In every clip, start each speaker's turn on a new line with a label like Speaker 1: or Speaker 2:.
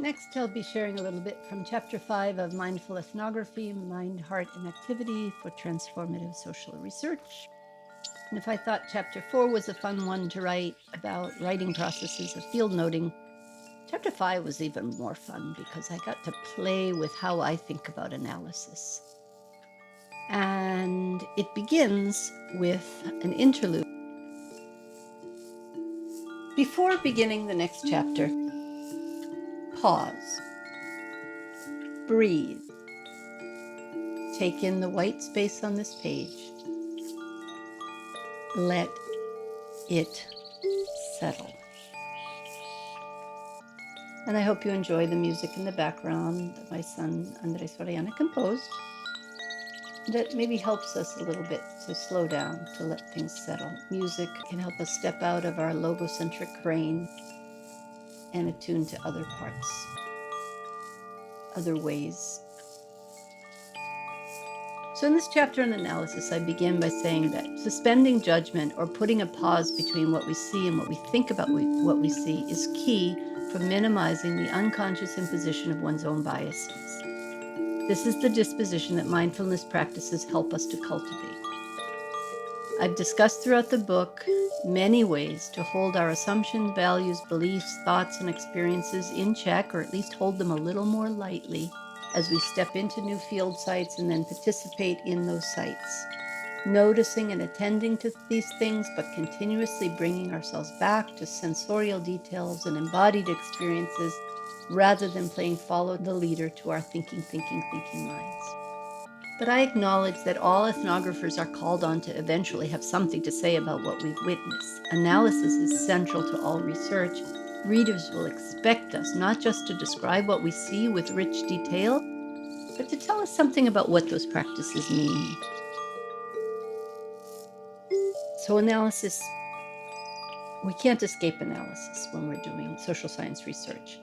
Speaker 1: Next, I'll be sharing a little bit from Chapter 5 of Mindful Ethnography, Mind, Heart, and Activity for Transformative Social Research. And if I thought Chapter 4 was a fun one to write about writing processes of field noting, Chapter 5 was even more fun because I got to play with how I think about analysis. And it begins with an interlude. Before beginning the next chapter, pause. Breathe. Take in the white space on this page. Let it settle. And I hope you enjoy the music in the background that my son Andres Orellana composed. That maybe helps us a little bit to slow down, to let things settle. Music can help us step out of our logocentric brain and attune to other parts, other ways. So in this chapter on analysis, I begin by saying that suspending judgment or putting a pause between what we see and what we think about what we see is key for minimizing the unconscious imposition of one's own biases. This is the disposition that mindfulness practices help us to cultivate. I've discussed throughout the book many ways to hold our assumptions, values, beliefs, thoughts, and experiences in check, or at least hold them a little more lightly as we step into new field sites and then participate in those sites. Noticing and attending to these things, but continuously bringing ourselves back to sensorial details and embodied experiences rather than playing follow the leader to our thinking minds. But I acknowledge that all ethnographers are called on to eventually have something to say about what we've witnessed. Analysis is central to all research. Readers will expect us not just to describe what we see with rich detail, but to tell us something about what those practices mean. So analysis, we can't escape analysis when we're doing social science research,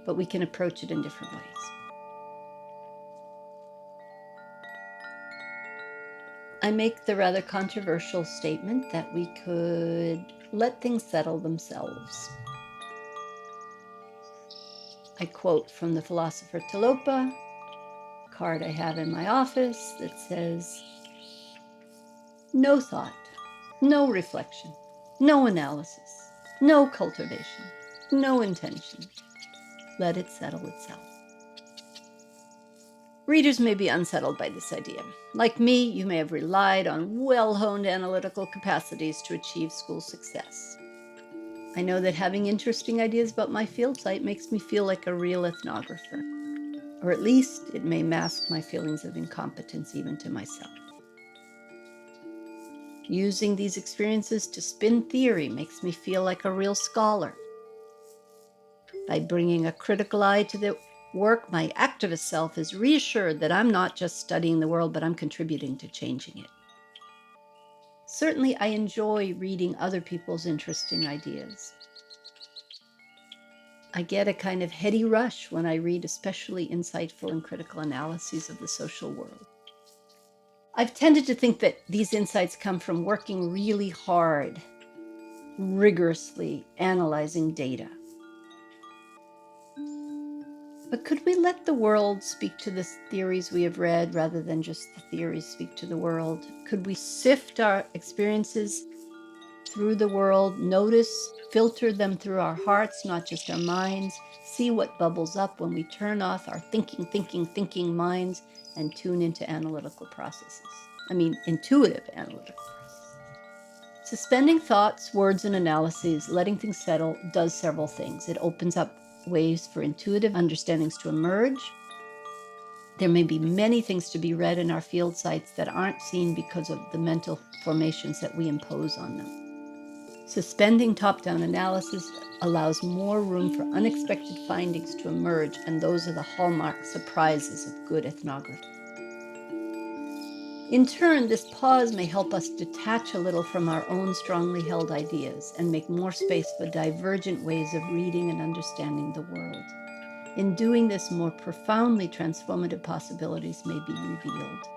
Speaker 1: but we can approach it in different ways. I make the rather controversial statement that we could let things settle themselves. I quote from the philosopher Tilopa, a card I have in my office that says, "No thought, no reflection, no analysis, no cultivation, no intention. Let it settle itself." Readers may be unsettled by this idea. Like me, you may have relied on well-honed analytical capacities to achieve school success. I know that having interesting ideas about my field site makes me feel like a real ethnographer, or at least it may mask my feelings of incompetence even to myself. Using these experiences to spin theory makes me feel like a real scholar. By bringing a critical eye to the work, my activist self is reassured that I'm not just studying the world, but I'm contributing to changing it. Certainly, I enjoy reading other people's interesting ideas. I get a kind of heady rush when I read especially insightful and critical analyses of the social world. I've tended to think that these insights come from working really hard, rigorously analyzing data. But could we let the world speak to the theories we have read rather than just the theories speak to the world? Could we sift our experiences through the world, notice, filter them through our hearts, not just our minds, see what bubbles up when we turn off our thinking minds and tune into analytical processes? Intuitive analytical processes. Suspending thoughts, words, and analyses, letting things settle, does several things. It opens up ways for intuitive understandings to emerge. There may be many things to be read in our field sites that aren't seen because of the mental formations that we impose on them. Suspending top-down analysis allows more room for unexpected findings to emerge, and those are the hallmark surprises of good ethnography. In turn, this pause may help us detach a little from our own strongly held ideas and make more space for divergent ways of reading and understanding the world. In doing this, more profoundly transformative possibilities may be revealed.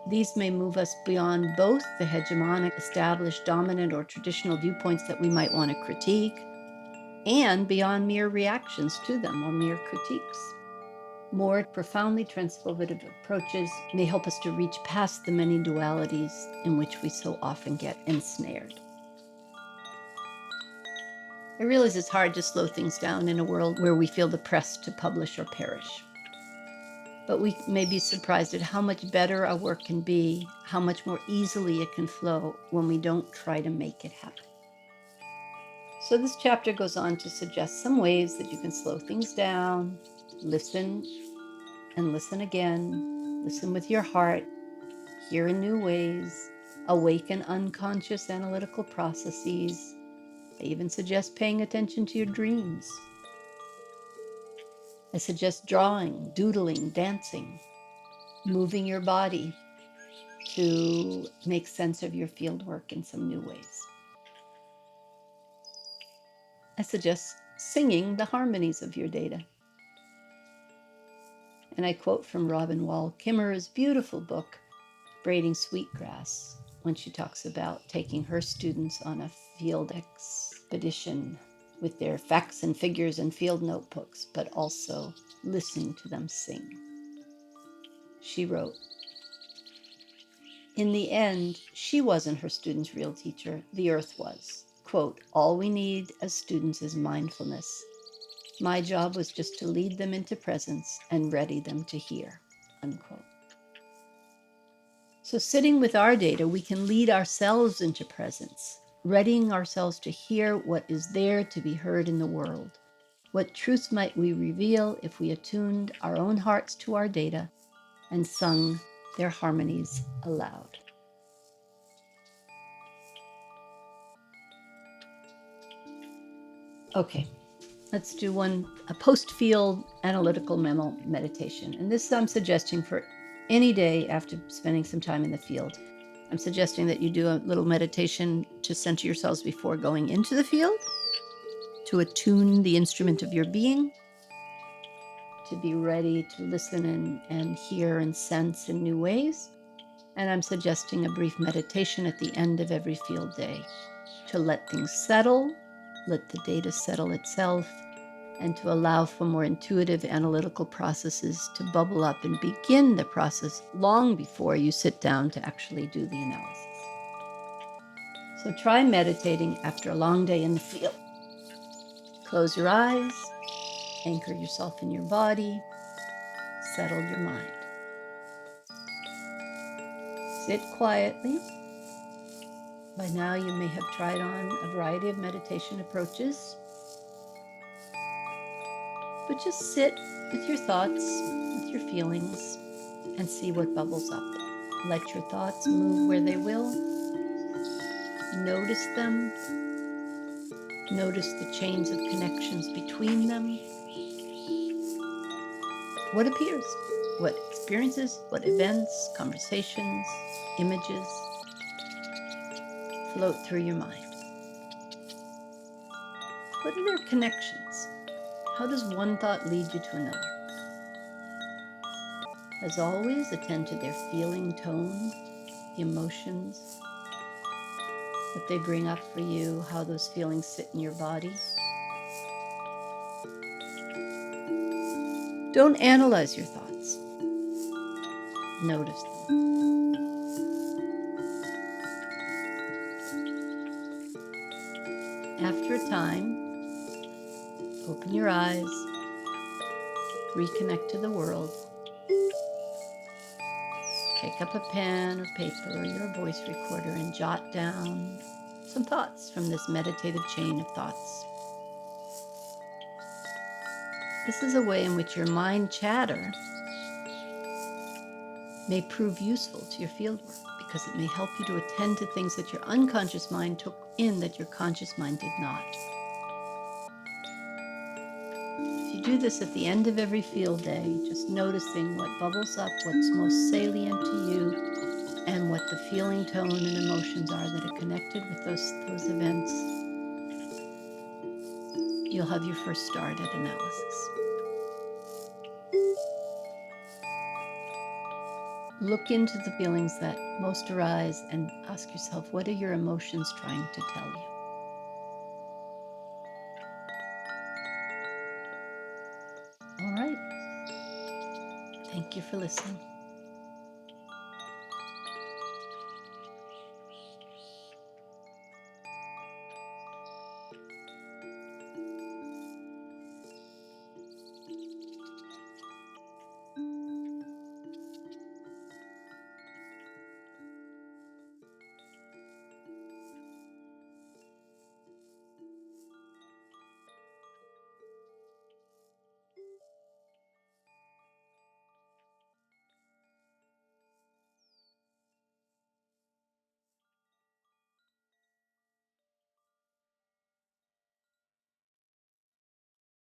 Speaker 1: These may move us beyond both the hegemonic, established, dominant, or traditional viewpoints that we might want to critique, and beyond mere reactions to them or mere critiques. More profoundly transformative approaches may help us to reach past the many dualities in which we so often get ensnared. I realize it's hard to slow things down in a world where we feel the press to publish or perish. But we may be surprised at how much better our work can be, how much more easily it can flow when we don't try to make it happen. So this chapter goes on to suggest some ways that you can slow things down, listen and listen again, listen with your heart, hear in new ways, awaken unconscious analytical processes. I even suggest paying attention to your dreams. I suggest drawing, doodling, dancing, moving your body to make sense of your field work in some new ways. I suggest singing the harmonies of your data. And I quote from Robin Wall Kimmerer's beautiful book, Braiding Sweetgrass, when she talks about taking her students on a field expedition with their facts and figures and field notebooks, but also listening to them sing. She wrote, in the end, she wasn't her students' real teacher, the earth was. Quote, all we need as students is mindfulness. My job was just to lead them into presence and ready them to hear, unquote. So sitting with our data, we can lead ourselves into presence, readying ourselves to hear what is there to be heard in the world. What truths might we reveal if we attuned our own hearts to our data and sung their harmonies aloud? Okay, let's do a post-field analytical memo meditation. And this I'm suggesting for any day after spending some time in the field. I'm suggesting that you do a little meditation to center yourselves before going into the field, to attune the instrument of your being, to be ready to listen and hear and sense in new ways. And I'm suggesting a brief meditation at the end of every field day to let things settle, let the data settle itself, and to allow for more intuitive analytical processes to bubble up and begin the process long before you sit down to actually do the analysis. So try meditating after a long day in the field. Close your eyes, anchor yourself in your body, settle your mind. Sit quietly. By now you may have tried on a variety of meditation approaches, but just sit with your thoughts, with your feelings, and see what bubbles up. Let your thoughts move where they will. Notice them. Notice the chains of connections between them. What appears? What experiences, what events, conversations, images float through your mind? What are their connections? How does one thought lead you to another? As always, attend to their feeling tone, the emotions, what they bring up for you, how those feelings sit in your body. Don't analyze your thoughts. Notice them. After a time, open your eyes, reconnect to the world. Pick up a pen or paper or your voice recorder and jot down some thoughts from this meditative chain of thoughts. This is a way in which your mind chatter may prove useful to your fieldwork because it may help you to attend to things that your unconscious mind took in that your conscious mind did not. If you do this at the end of every field day, just noticing what bubbles up, what's most salient to you, and what the feeling tone and emotions are that are connected with those events, you'll have your first start at analysis. Look into the feelings that most arise and ask yourself, what are your emotions trying to tell you? Thank you for listening.